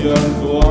Kadam na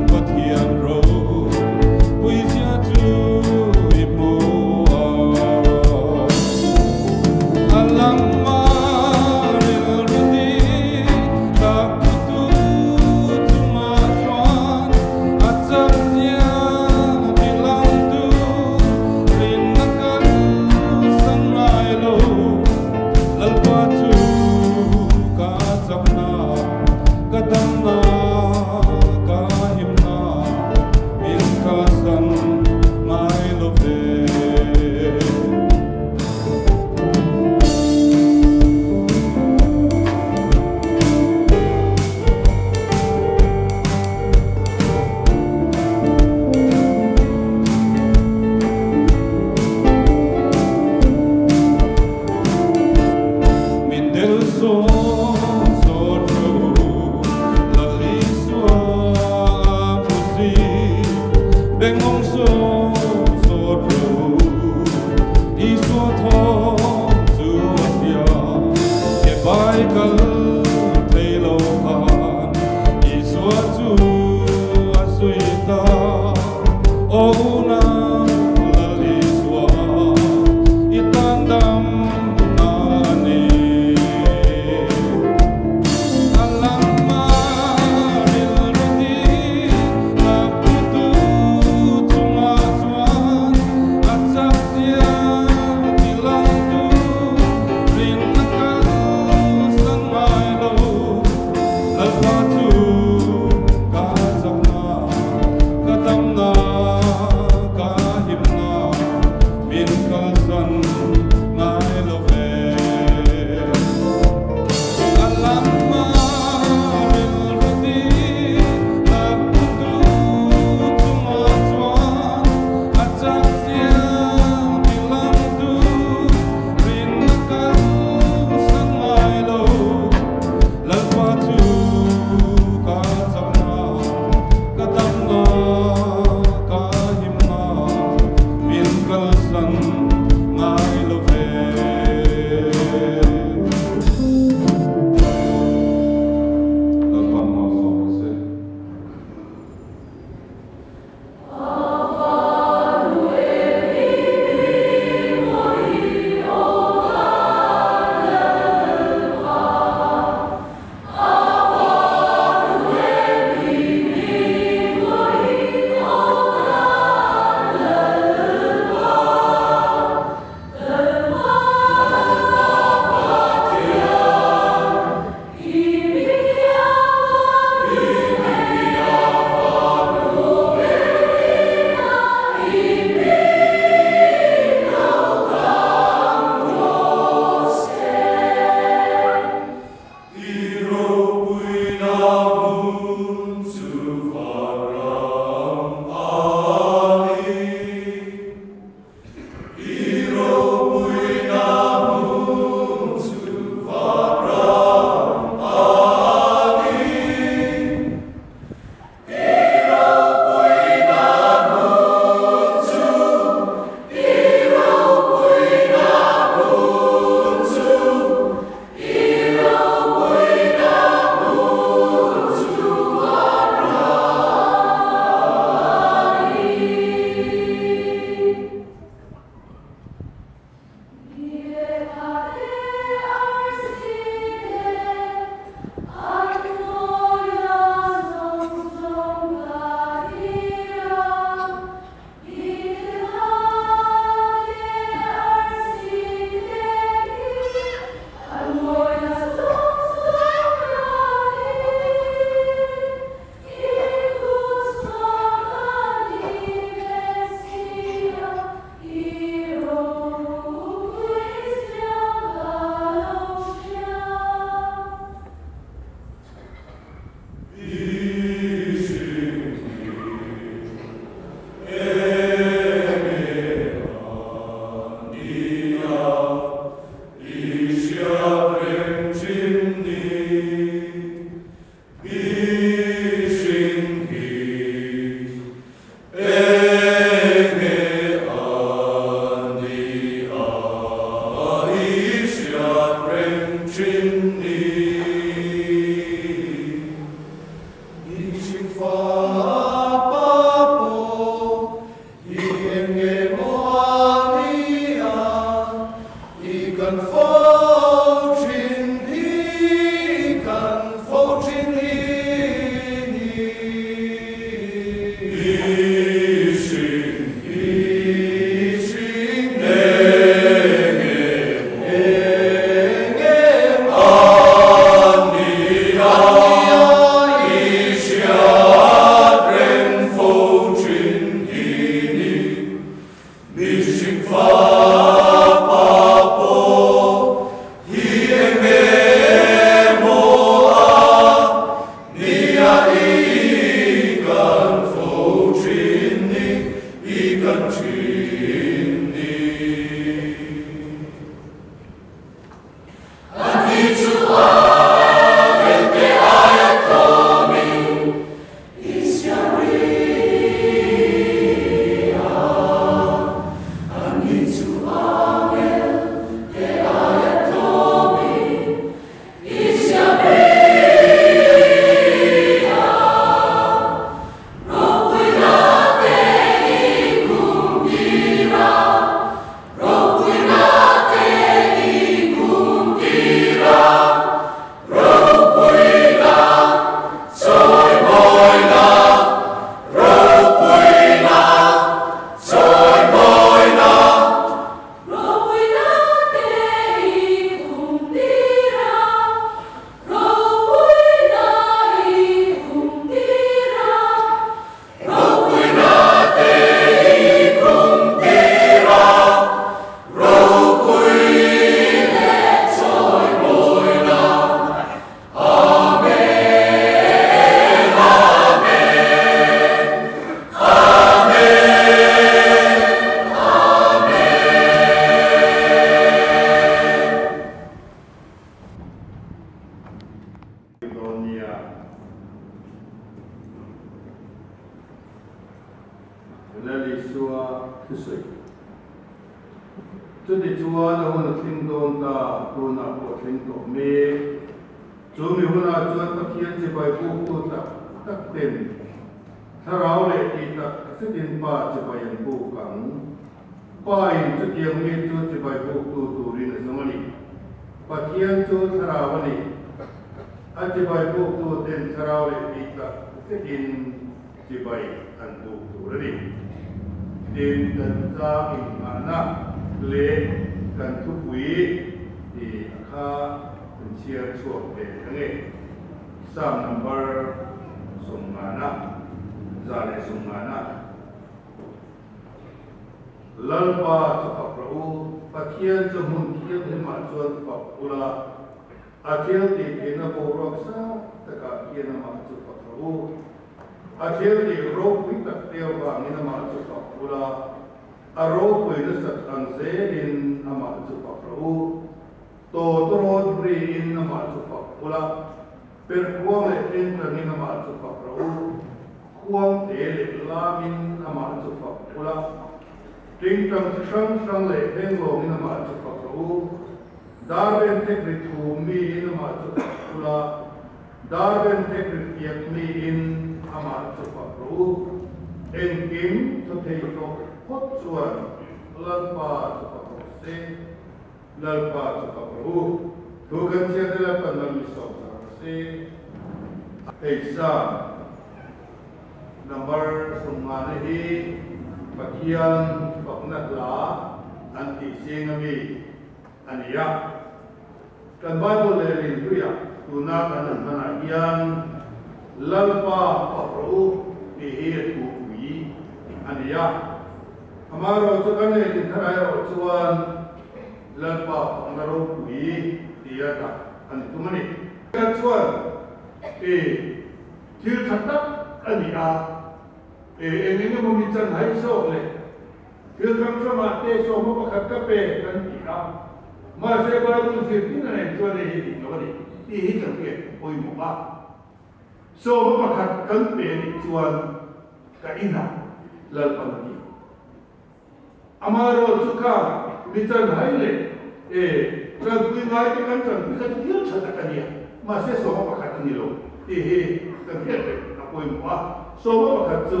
poi mua so ma ka chu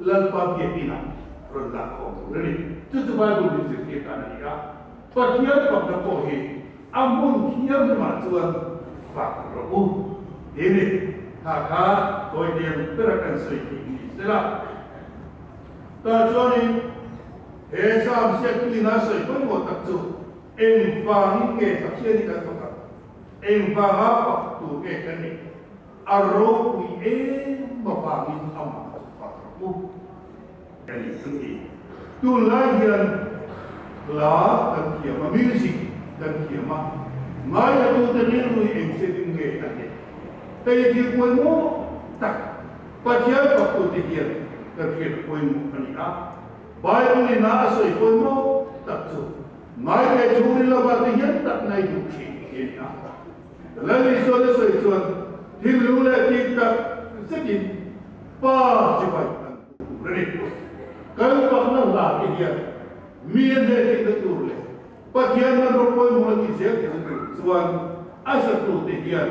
lan pa ke ina ron la ko ri chu Bible music ke ka na ya pa kia pa ka ko he amun kia ma chuan pa ro ini kha koi diam terakan sui ki sela ta chuan he sam se ki na soi poi mo tak chu em va ni ke ta che ni ka to ka em va ha pa tu ke ka ni aro wi ma va ni am pa ro ka ni tu la hian la kan kia ma music kan kia ma mai ya tu te ni ru em se ding ge ta ni kai ki ko mo tak pa chia pa tu te hian ka ki ko mo ani a Bible ni na soi ko mo tak chu mai ke churi la ba te hian tak nai du ki ni a la ni so le soi chuan thil lu le ki tak sekin pa chi bai ri kal pa na la ki hian mi ne ki te tu le pa hian na ro ko mo ki se ki chuan asa tu te hian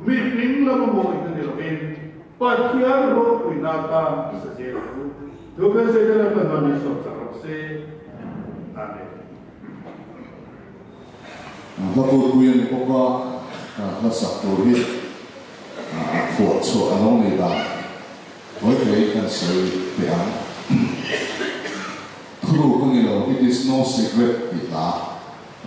mi ning la mo ki ne lo ben pa hian ro ku na ta sa se Duga se jala ka nani so sarap se ane. Laku kuyan ko ka nasak tuhi fuat so anong nila. Hoy kay kan say tiang. True kung ilo, it is no secret ita.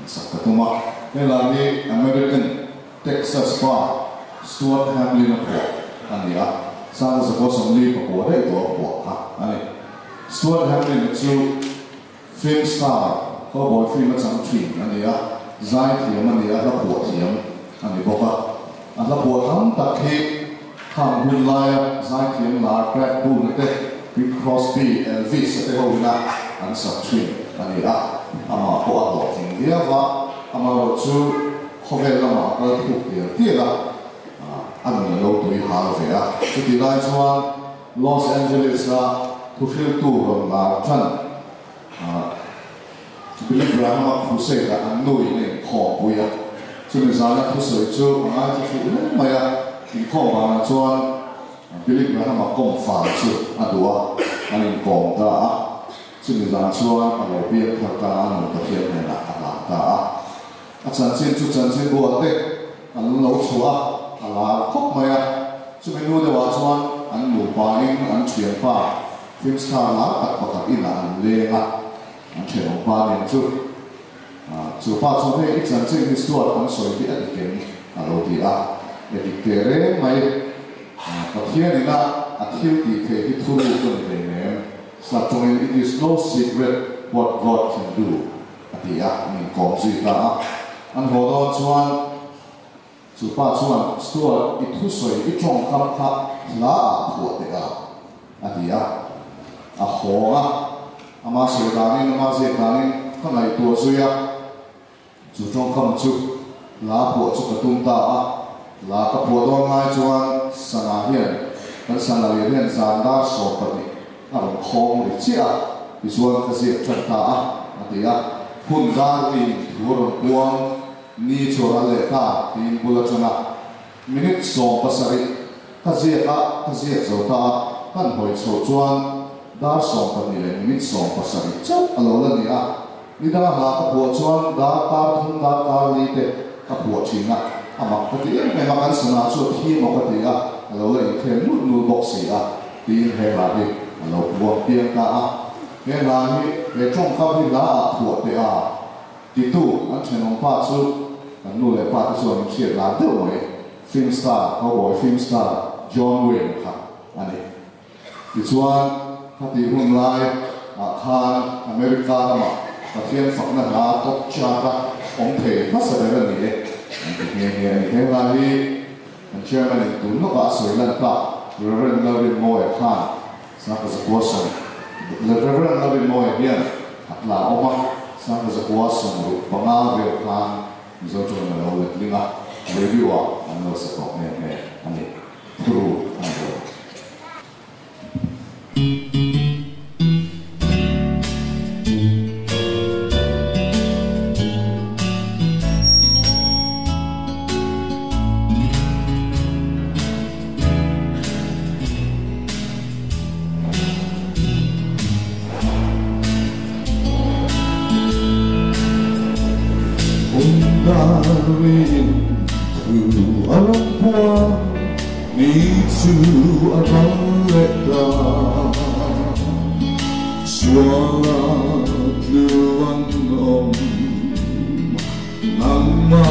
Sa katuma, nila ni American Texas pa Stuart Hamlin ako aniya. Sa ko sa li pa ko dai to ko ha ani. Stuart Hamlin chu film star ko boy film chang thin ania zai thiam ania la po thiam ani boka ala po tham tak he kham hun lai zai thiam la crack bu te Bing Crosby Elvis te ho na an sa thin ania ama po ato thing dia wa ama chu khovel la ma ka thu ti la anh lâu tuổi hà về á, cái điều này cho Los Angeles là thu phí tu rồi là chân, Billy Graham thu xe là anh nuôi nên khó bùi á, cho nên giờ là thu sợi cho anh chỉ phụ nữ mà ya, thì khó mà cho Billy Graham công phá chứ, anh đùa, anh công ta, cho nên giờ cho anh lâu biết thật cả anh một cái này là anh ta, anh chân trên bùa đấy, anh lâu chúa là khóc mày à, chúng mình nuôi được vào cho anh ngủ ba anh chuyển pha phim star lá đặt vào các in là anh lên à, anh chuyển ba年chú pha cho thấy ít chân trên cái số anh soi bị ăn kém à lâu đi à, để đi kể mày, các thiên này là anh thiếu đi kể cái thu nhập của mình này, sao cho nên it is no secret what God can do, đi à, mình có gì cả, anh hồ đó cho anh chú ba chuan store ít thu soi ít trong khăm khá lá thuột đấy à đi à hồ à ama soi đàn nên ama dệt đàn nên cái này tua suy à chú trong khăm chú lá thuột chú cái tung ta lá cái thuột đó ngay chuan sang hiền cái sang là hiền sang đa số cái này đồng khom để chia thì chuan cái dệt chân ta đi à phun ra thì thua rồi buông ni chora le ka tin bula chona minute so pasari ka zia zota kan hoi cho chuan dar so pa ni le minute so pasari chau alo la ni a ni da ha ka po chuan da ka thun da ka li te ka po china ama ka ti me ma kan sana chu thi mo ka ti a alo le the nu box si a ti he la ni alo po pian ta a nge la ni le chong ka ni la a thuo te a ti tu an chen ong pa chu anh nuôi lại phát cho những chuyện làm được rồi film star có boy film star John Wayne khác anh ấy thì chuan phát triển hùng lai Khan America mà và thiên phật là top chart ông thể phát sinh ra này nghe thế là đi anh chairman anh tụi nó cả sợi lan ta Reverend Lovin Moy Khan sang cái gì question Reverend Lovin Moy hiền là ông sang cái gì question rồi bằng áo về Khan do cho nó lâu lên linh á review à anh nói sẽ có nghe anh ấy through anh rồi Hurrying through a one need to a baleta Swalla kluan nangma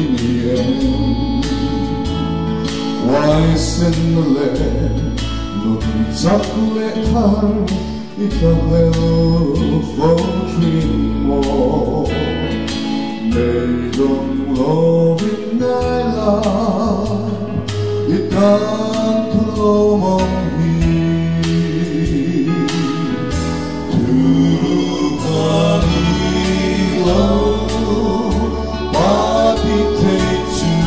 inien Wisen le nung zakle har ikahel fotrin mo Meidong lovin nela itan tulomong hi Turukanilaw patitetu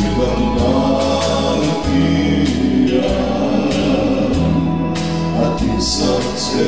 Nilananakiyan at isakte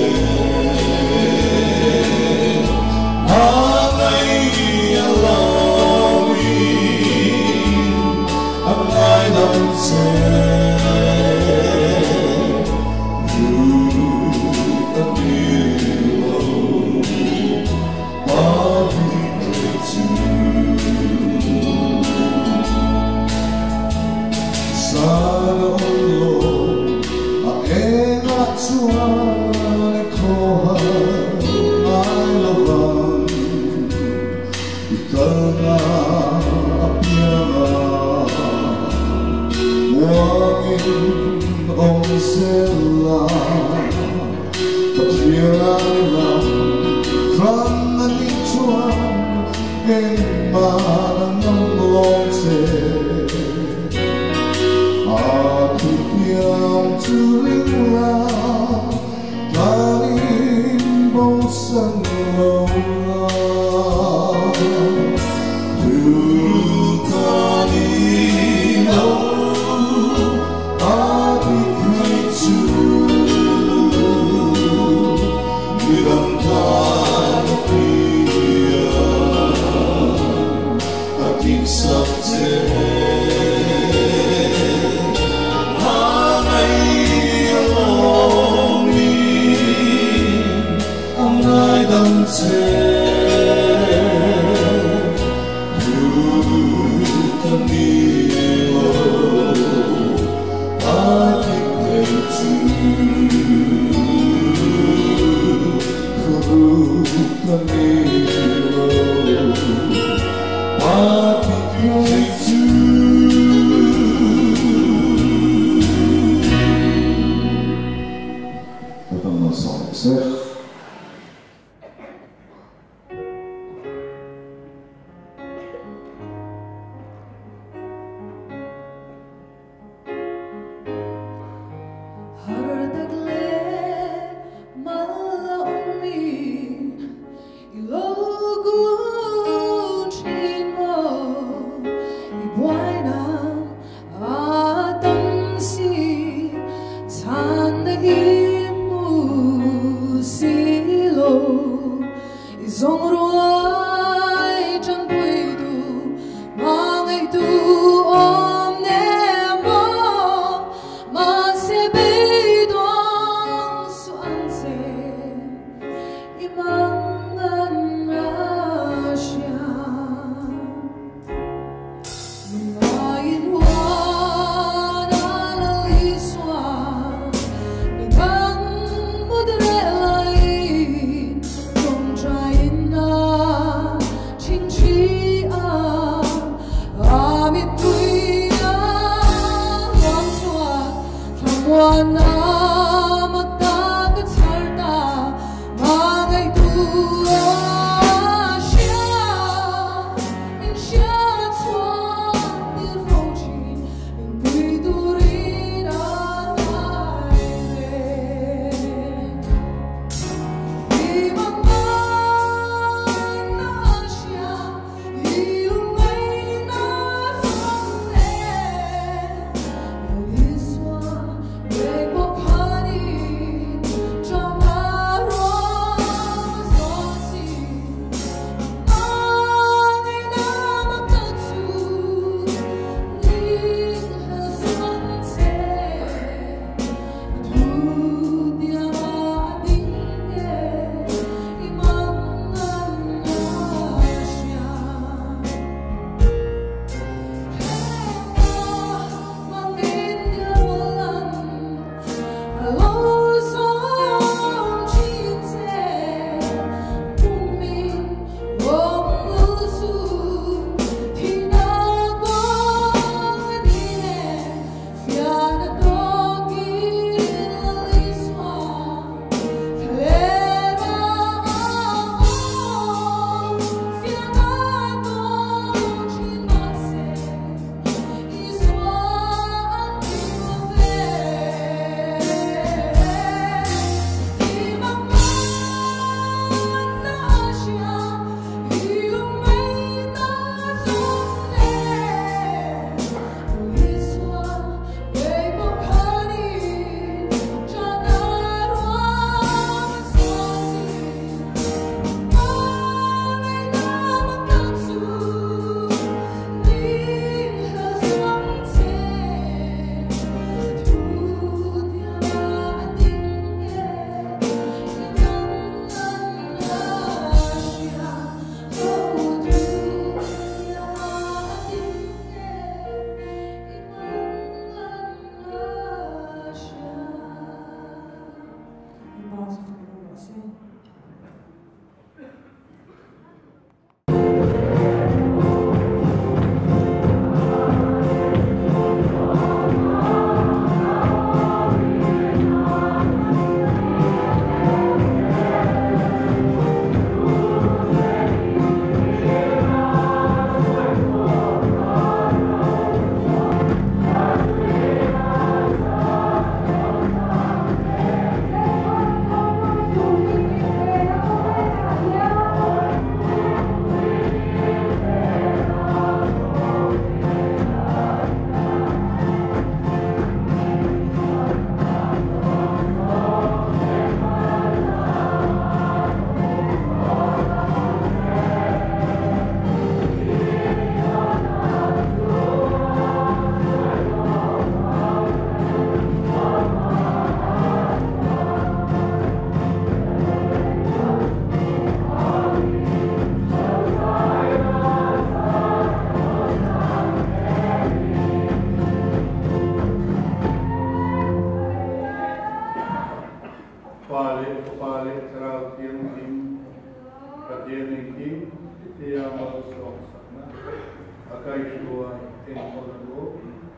kai shua en kolago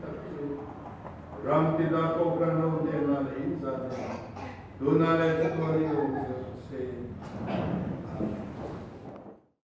tatsu ram tida ko kano de na le insa dona le tori o se